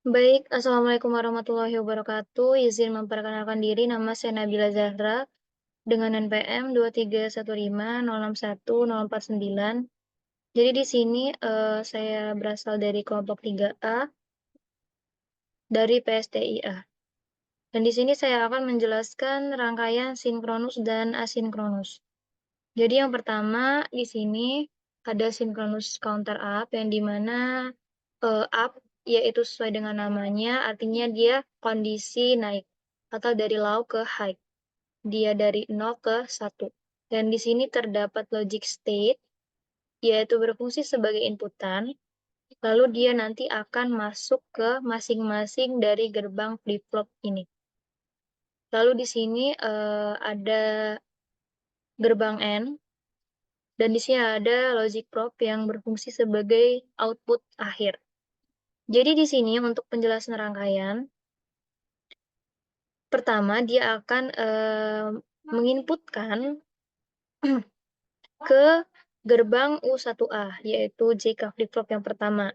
Baik, Assalamualaikum warahmatullahi wabarakatuh. Izin memperkenalkan diri, nama saya Nabila Zahra dengan NPM 2315061 049. Jadi di sini saya berasal dari kelompok 3A dari PSTIA. Dan di sini saya akan menjelaskan rangkaian sinkronus dan asinkronus. Jadi yang pertama di sini ada sinkronus counter up yang dimana up yaitu sesuai dengan namanya, artinya dia kondisi naik atau dari low ke high. Dia dari 0 ke 1. Dan di sini terdapat logic state yaitu berfungsi sebagai inputan, lalu dia nanti akan masuk ke masing-masing dari gerbang flip-flop ini. Lalu di sini ada gerbang N, dan di sini ada logic probe yang berfungsi sebagai output akhir. Jadi di sini untuk penjelasan rangkaian, pertama dia akan menginputkan ke gerbang U1A, yaitu JK flip-flop yang pertama.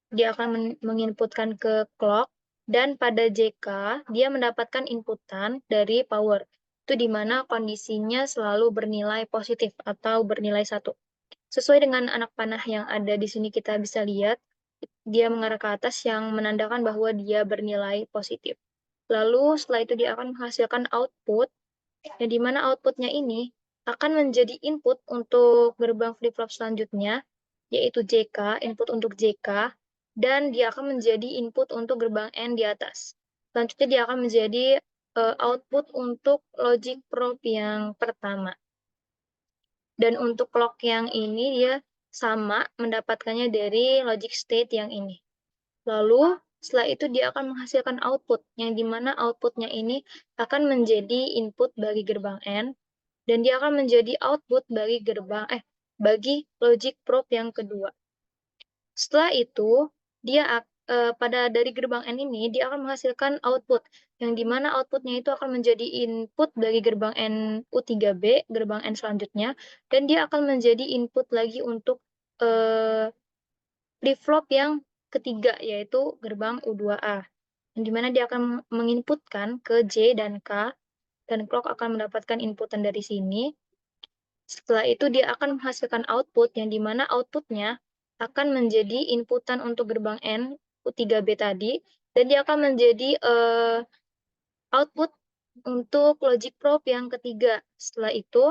Dia akan menginputkan ke clock, dan pada JK dia mendapatkan inputan dari power. Itu di mana kondisinya selalu bernilai positif atau bernilai 1. Sesuai dengan anak panah yang ada di sini kita bisa lihat, dia mengarah ke atas yang menandakan bahwa dia bernilai positif. Lalu setelah itu dia akan menghasilkan output, yang dimana outputnya ini akan menjadi input untuk gerbang flip-flop selanjutnya, yaitu JK, input untuk JK, dan dia akan menjadi input untuk gerbang N di atas. Selanjutnya dia akan menjadi output untuk logic probe yang pertama. Dan untuk clock yang ini dia sama mendapatkannya dari logic state yang ini. Lalu setelah itu dia akan menghasilkan output, yang dimana outputnya ini akan menjadi input bagi gerbang N, dan dia akan menjadi output bagi logic probe yang kedua. Setelah itu dia pada dari gerbang N ini dia akan menghasilkan output, yang dimana outputnya itu akan menjadi input bagi gerbang N U3B, gerbang N selanjutnya, dan dia akan menjadi input lagi untuk flip-flop yang ketiga, yaitu gerbang U2A, yang dimana dia akan menginputkan ke J dan K, dan clock akan mendapatkan inputan dari sini. Setelah itu dia akan menghasilkan output, yang dimana outputnya akan menjadi inputan untuk gerbang N U3B tadi, dan dia akan menjadi output untuk logic probe yang ketiga. Setelah itu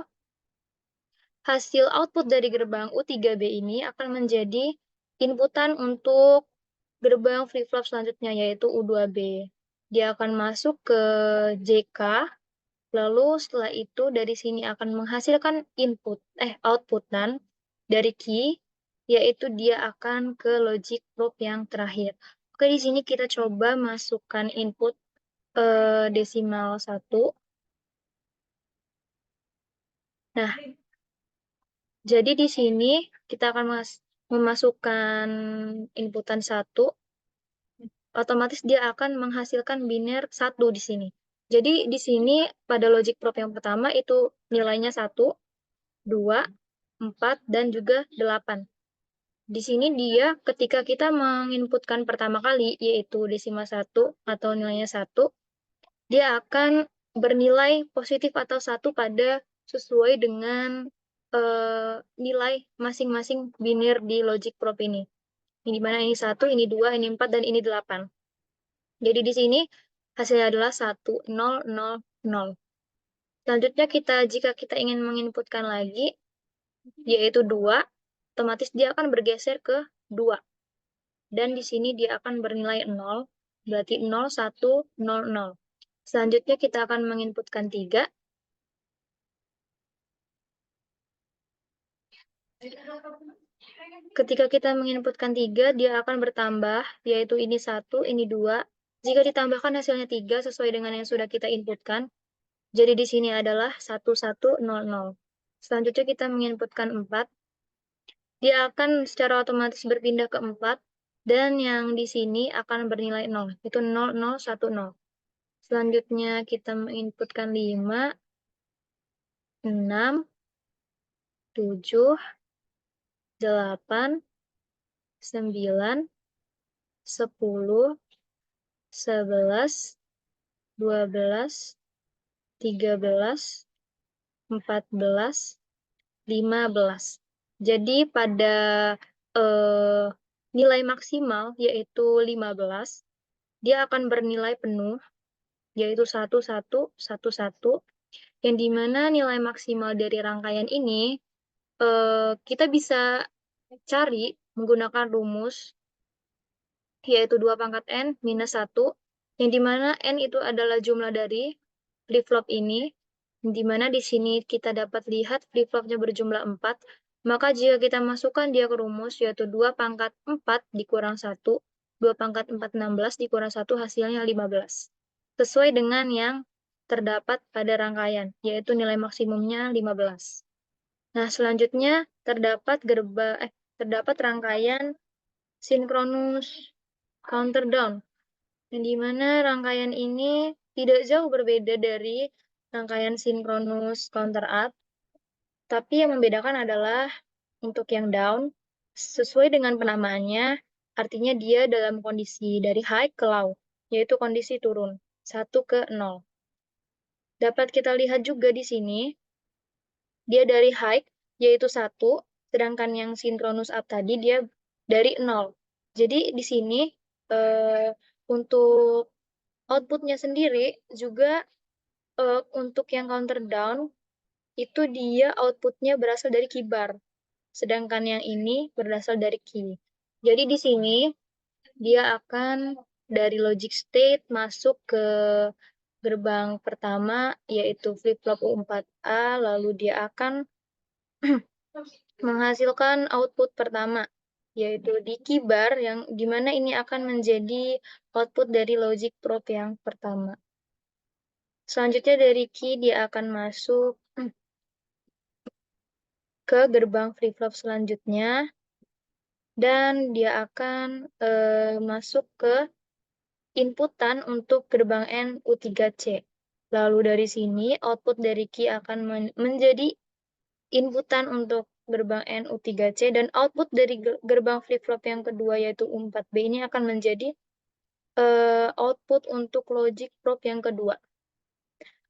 hasil output dari gerbang U3B ini akan menjadi inputan untuk gerbang flip-flop selanjutnya, yaitu U2B. Dia akan masuk ke JK, lalu setelah itu dari sini akan menghasilkan outputan dari key, yaitu dia akan ke logic probe yang terakhir. Oke, di sini kita coba masukkan input desimal 1. Nah, jadi di sini kita akan memasukkan inputan 1, otomatis dia akan menghasilkan biner 1 di sini. Jadi di sini pada logic probe yang pertama itu nilainya 1, 2, 4, dan juga 8. Di sini dia ketika kita menginputkan pertama kali, yaitu desimal 1 atau nilainya 1, dia akan bernilai positif atau 1 pada sesuai dengan nilai masing-masing biner di logic probe ini. Ini mana ini 1, ini 2, ini 4, dan ini 8. Jadi di sini hasilnya adalah 1, 0, 0, 0. Selanjutnya jika kita ingin menginputkan lagi, yaitu 2, otomatis dia akan bergeser ke 2. Dan di sini dia akan bernilai 0, berarti 0, 1, 0, 0. Selanjutnya kita akan menginputkan 3. Ketika kita menginputkan 3, dia akan bertambah, yaitu ini 1, ini 2. Jika ditambahkan hasilnya 3 sesuai dengan yang sudah kita inputkan, jadi di sini adalah 1, 1, 0, 0. Selanjutnya kita menginputkan 4. Dia akan secara otomatis berpindah ke 4, dan yang di sini akan bernilai 0, itu 0, 0, 1, 0. Selanjutnya kita menginputkan 5, 6, 7, 8, 9, 10, 11, 12, 13, 14, 15. Jadi pada nilai maksimal yaitu 15, dia akan bernilai penuh yaitu 1, 1, 1, 1, yang dimana nilai maksimal dari rangkaian ini kita bisa cari menggunakan rumus yaitu 2 pangkat N minus 1, yang dimana N itu adalah jumlah dari flip-flop ini, di mana di sini kita dapat lihat flip-flopnya berjumlah 4, maka jika kita masukkan dia ke rumus, yaitu 2 pangkat 4 dikurang 1, 2 pangkat 4, 16, dikurang 1, hasilnya 15. Sesuai dengan yang terdapat pada rangkaian, yaitu nilai maksimumnya 15. Nah, selanjutnya terdapat rangkaian sinkronus countdown, yang dimana rangkaian ini tidak jauh berbeda dari rangkaian sinkronus counter up, tapi yang membedakan adalah untuk yang down, sesuai dengan penamaannya, artinya dia dalam kondisi dari high ke low, yaitu kondisi turun, 1 ke 0. Dapat kita lihat juga di sini, dia dari high, yaitu 1, sedangkan yang sinkronus up tadi dia dari 0. Jadi di sini untuk outputnya sendiri juga untuk yang counter down itu dia outputnya berasal dari keybar, sedangkan yang ini berasal dari key. Jadi di sini dia akan dari logic state masuk ke gerbang pertama yaitu flip-flop U4A, lalu dia akan menghasilkan output pertama yaitu di keybar, yang dimana ini akan menjadi output dari logic probe yang pertama. Selanjutnya dari key dia akan masuk ke gerbang flip-flop selanjutnya, dan dia akan masuk ke inputan untuk gerbang N U3C. Lalu dari sini output dari key akan menjadi inputan untuk gerbang N U3C, dan output dari gerbang flip-flop yang kedua yaitu U4B ini akan menjadi output untuk logic probe yang kedua.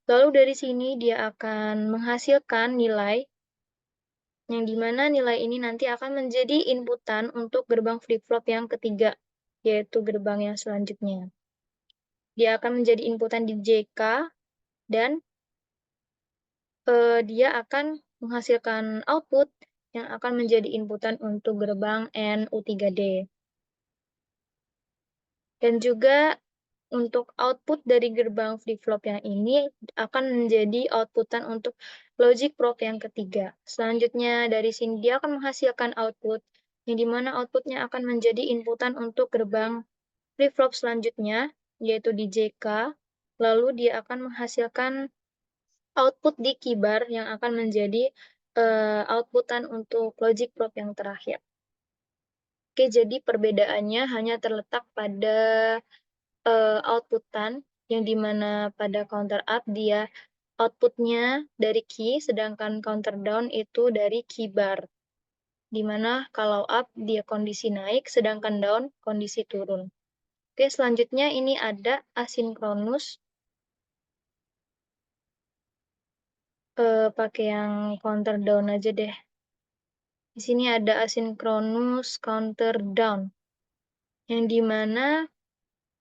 Lalu dari sini dia akan menghasilkan nilai, yang dimana nilai ini nanti akan menjadi inputan untuk gerbang flip-flop yang ketiga, yaitu gerbang yang selanjutnya. Dia akan menjadi inputan di JK, dan dia akan menghasilkan output yang akan menjadi inputan untuk gerbang NU3D. Dan juga untuk output dari gerbang flip-flop yang ini akan menjadi outputan untuk logic probe yang ketiga. Selanjutnya dari sini dia akan menghasilkan output, yang dimana outputnya akan menjadi inputan untuk gerbang flip-flop selanjutnya, yaitu di JK, lalu dia akan menghasilkan output di keybar yang akan menjadi outputan untuk logic probe yang terakhir. Oke, jadi perbedaannya hanya terletak pada outputan, yang dimana pada counter up dia outputnya dari key, sedangkan counter down itu dari keybar. Dimana kalau up dia kondisi naik, sedangkan down kondisi turun. Oke, selanjutnya ini ada asinkronus. Pakai yang counter down aja deh. Di sini ada asinkronus counter down, yang dimana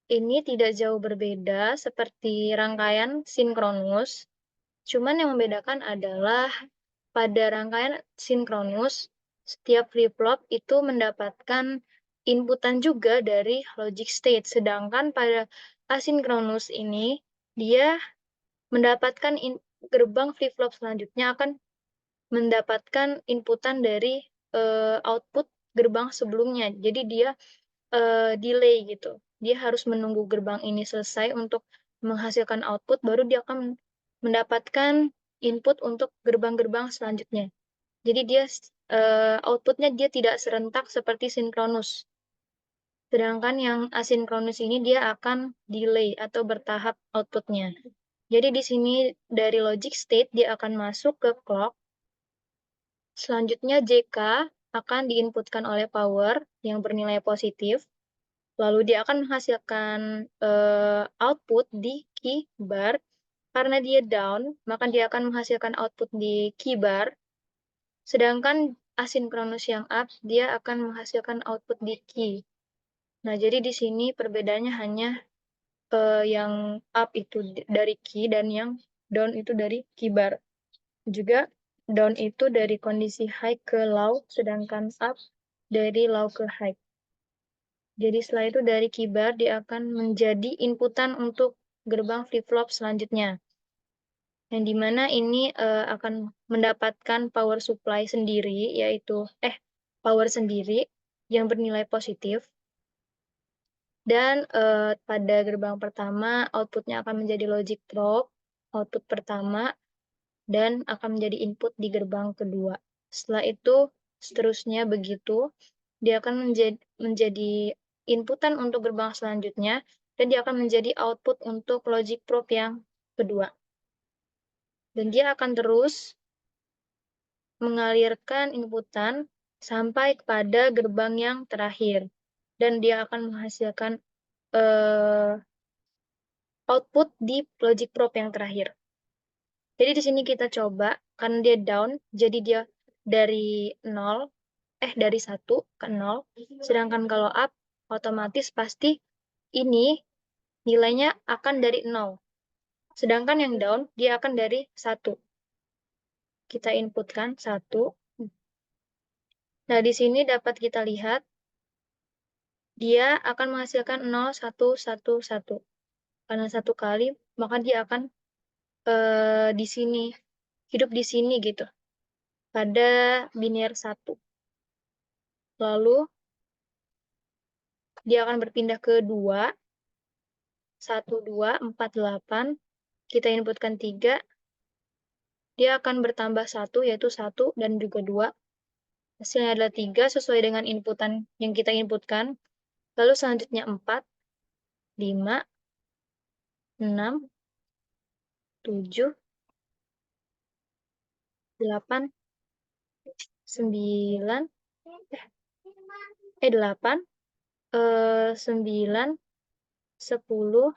ini tidak jauh berbeda seperti rangkaian sinkronus, cuman yang membedakan adalah pada rangkaian sinkronus, setiap flip-flop itu mendapatkan inputan juga dari logic state, sedangkan pada asinkronus ini dia mendapatkan gerbang flip-flop selanjutnya akan mendapatkan inputan dari output gerbang sebelumnya. Jadi dia delay gitu. Dia harus menunggu gerbang ini selesai untuk menghasilkan output, baru dia akan mendapatkan input untuk gerbang-gerbang selanjutnya. Jadi dia outputnya dia tidak serentak seperti sinkronus. Sedangkan yang asinkronus ini dia akan delay atau bertahap outputnya. Jadi di sini dari logic state dia akan masuk ke clock. Selanjutnya JK akan diinputkan oleh power yang bernilai positif. Lalu dia akan menghasilkan output di key bar. Karena dia down, maka dia akan menghasilkan output di key bar. Sedangkan asinkronus yang up, dia akan menghasilkan output di key. Nah, jadi di sini perbedaannya hanya yang up itu dari key dan yang down itu dari key bar. Juga down itu dari kondisi high ke low, sedangkan up dari low ke high. Jadi setelah itu dari key bar dia akan menjadi inputan untuk gerbang flip-flop selanjutnya. Yang dimana ini akan mendapatkan power supply sendiri, yaitu power sendiri yang bernilai positif. Dan pada gerbang pertama, outputnya akan menjadi logic probe, output pertama, dan akan menjadi input di gerbang kedua. Setelah itu, seterusnya begitu, dia akan menjadi inputan untuk gerbang selanjutnya, dan dia akan menjadi output untuk logic probe yang kedua. Dan dia akan terus mengalirkan inputan sampai kepada gerbang yang terakhir. Dan dia akan menghasilkan output di logic probe yang terakhir. Jadi di sini kita coba, karena dia down, jadi dia dari 1 ke 0. Sedangkan kalau up, otomatis pasti ini nilainya akan dari 0. Sedangkan yang down, dia akan dari 1. Kita inputkan 1. Nah, di sini dapat kita lihat, dia akan menghasilkan 0, 1, 1, 1. Karena 1 kali, maka dia akan di sini, hidup di sini gitu, pada biner 1. Lalu, dia akan berpindah ke 2, 1, 2, 4, 8. Kita inputkan 3, dia akan bertambah 1, yaitu 1 dan juga 2. Hasilnya adalah 3 sesuai dengan inputan yang kita inputkan. Lalu selanjutnya 4, 5, 6, 7, 8, 9, 8, 9, 10,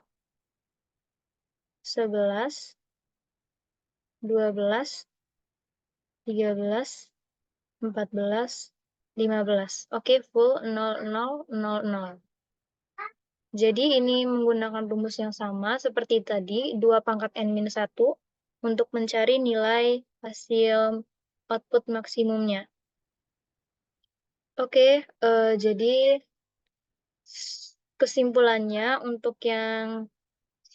11, 12, 13, 14, 15. Oke, full 0, 0, 0, 0. Jadi ini menggunakan rumus yang sama seperti tadi, 2 pangkat n-1 untuk mencari nilai hasil output maksimumnya. Oke, jadi kesimpulannya untuk yang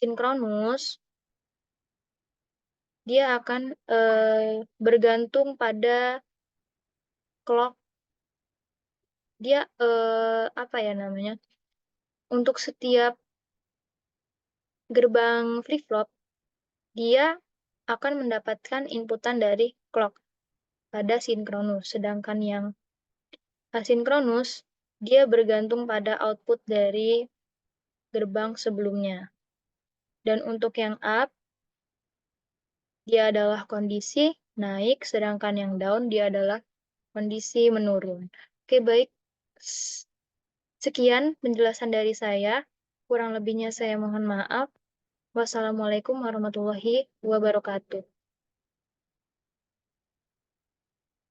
sinkronus, dia akan bergantung pada clock. Dia apa ya namanya? Untuk setiap gerbang flip-flop, dia akan mendapatkan inputan dari clock pada sinkronus. Sedangkan yang asinkronus, dia bergantung pada output dari gerbang sebelumnya. Dan untuk yang up, dia adalah kondisi naik, sedangkan yang down, dia adalah kondisi menurun. Oke, baik. Sekian penjelasan dari saya. Kurang lebihnya saya mohon maaf. Wassalamualaikum warahmatullahi wabarakatuh.